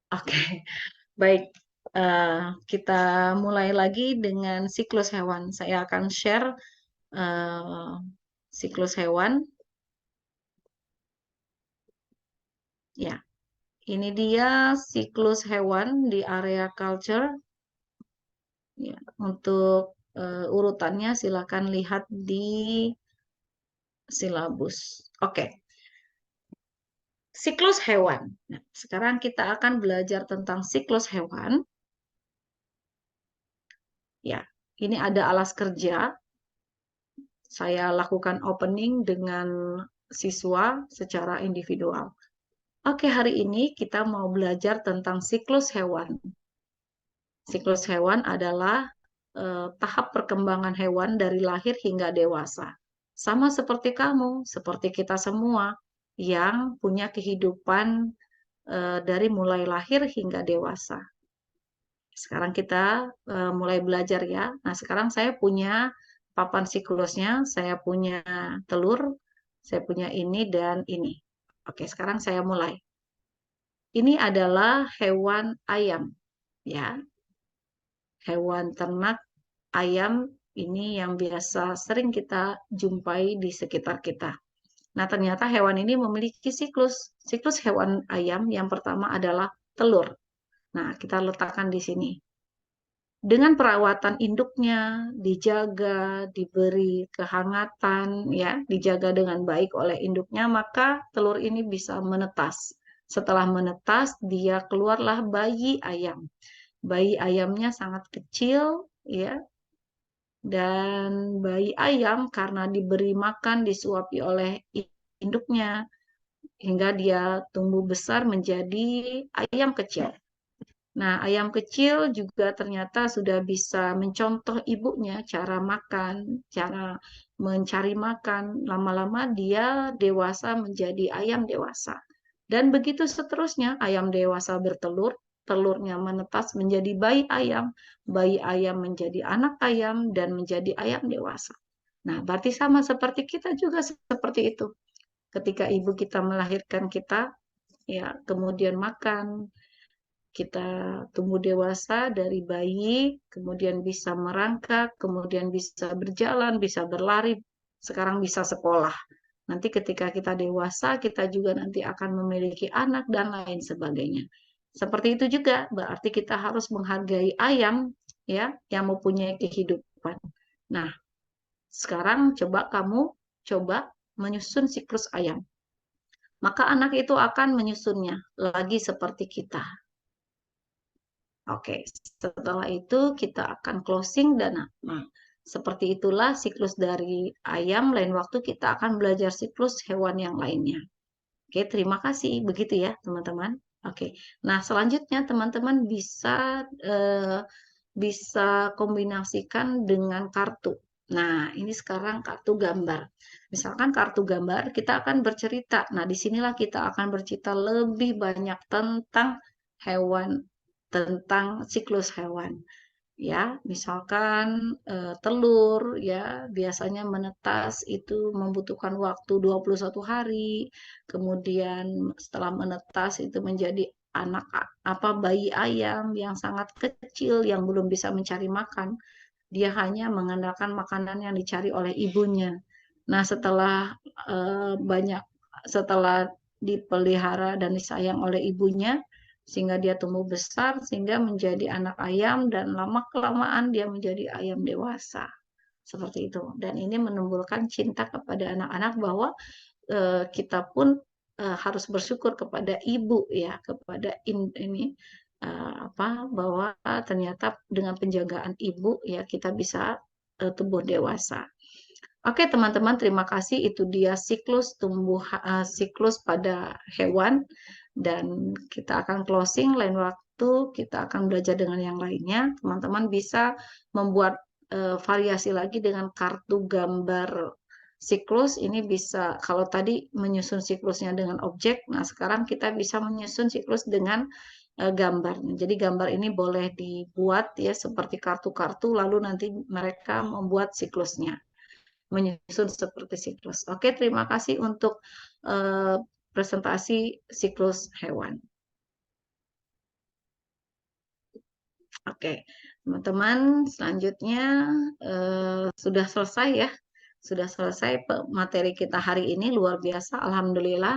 Oke, baik. Eh, kita mulai lagi dengan siklus hewan. Saya akan share eh, siklus hewan. Ya, ini dia siklus hewan di area culture. Ya, untuk urutannya silakan lihat di silabus. Oke, siklus hewan. Nah, sekarang kita akan belajar tentang siklus hewan. Ya, ini ada alas kerja. Saya lakukan opening dengan siswa secara individual. Oke, hari ini kita mau belajar tentang siklus hewan. Siklus hewan adalah tahap perkembangan hewan dari lahir hingga dewasa. Sama seperti kamu, seperti kita semua yang punya kehidupan dari mulai lahir hingga dewasa. Sekarang kita mulai belajar ya. Nah, sekarang saya punya papan siklusnya, saya punya telur, saya punya ini dan ini. Oke, sekarang saya mulai. Ini adalah hewan ayam, ya. Hewan ternak ayam ini yang biasa sering kita jumpai di sekitar kita. Nah, ternyata hewan ini memiliki siklus. Siklus hewan ayam yang pertama adalah telur. Nah, kita letakkan di sini. Dengan perawatan induknya, dijaga, diberi kehangatan, ya, dijaga dengan baik oleh induknya, maka telur ini bisa menetas. Setelah menetas, dia keluarlah bayi ayam. Bayi ayamnya sangat kecil, ya, dan bayi ayam karena diberi makan, disuapi oleh induknya, hingga dia tumbuh besar menjadi ayam kecil. Nah, ayam kecil juga ternyata sudah bisa mencontoh ibunya cara makan, cara mencari makan. Lama-lama dia dewasa menjadi ayam dewasa. Dan begitu seterusnya, ayam dewasa bertelur, telurnya menetas menjadi bayi ayam menjadi anak ayam, dan menjadi ayam dewasa. Nah, berarti sama seperti kita juga seperti itu. Ketika ibu kita melahirkan kita, ya, kemudian makan, kita tumbuh dewasa dari bayi, kemudian bisa merangkak, kemudian bisa berjalan, bisa berlari, sekarang bisa sekolah. Nanti ketika kita dewasa, kita juga nanti akan memiliki anak dan lain sebagainya. Seperti itu juga, berarti kita harus menghargai ayam ya yang mempunyai kehidupan. Nah, sekarang coba kamu coba menyusun siklus ayam. Maka anak itu akan menyusunnya lagi seperti kita. Oke, setelah itu kita akan closing dan nah, seperti itulah siklus dari ayam. Lain waktu kita akan belajar siklus hewan yang lainnya. Oke, terima kasih. Begitu ya, teman-teman. Oke. Nah, selanjutnya teman-teman bisa kombinasikan dengan kartu. Nah, ini sekarang kartu gambar. Misalkan kartu gambar, kita akan bercerita. Nah, disinilah kita akan bercerita lebih banyak tentang hewan, tentang siklus hewan. Ya, misalkan telur ya biasanya menetas itu membutuhkan waktu 21 hari. Kemudian setelah menetas itu menjadi anak apa bayi ayam yang sangat kecil yang belum bisa mencari makan. Dia hanya mengandalkan makanan yang dicari oleh ibunya. Nah, setelah dipelihara dan disayang oleh ibunya, sehingga dia tumbuh besar, sehingga menjadi anak ayam, dan lama-kelamaan dia menjadi ayam dewasa. Seperti itu. Dan ini menumbuhkan cinta kepada anak-anak bahwa kita pun harus bersyukur kepada ibu ya, kepada ini bahwa ternyata dengan penjagaan ibu ya kita bisa tumbuh dewasa. Oke, teman-teman, terima kasih. Itu dia siklus pada hewan dan kita akan closing lain waktu kita akan belajar dengan yang lainnya. Teman-teman bisa membuat variasi lagi dengan kartu gambar siklus. Ini bisa kalau tadi menyusun siklusnya dengan objek, nah sekarang kita bisa menyusun siklus dengan gambarnya. Jadi gambar ini boleh dibuat ya seperti kartu-kartu lalu nanti mereka membuat siklusnya menyusun seperti siklus. Oke, terima kasih untuk presentasi siklus hewan. Oke, teman-teman, selanjutnya sudah selesai ya. Sudah selesai materi kita hari ini, luar biasa, alhamdulillah.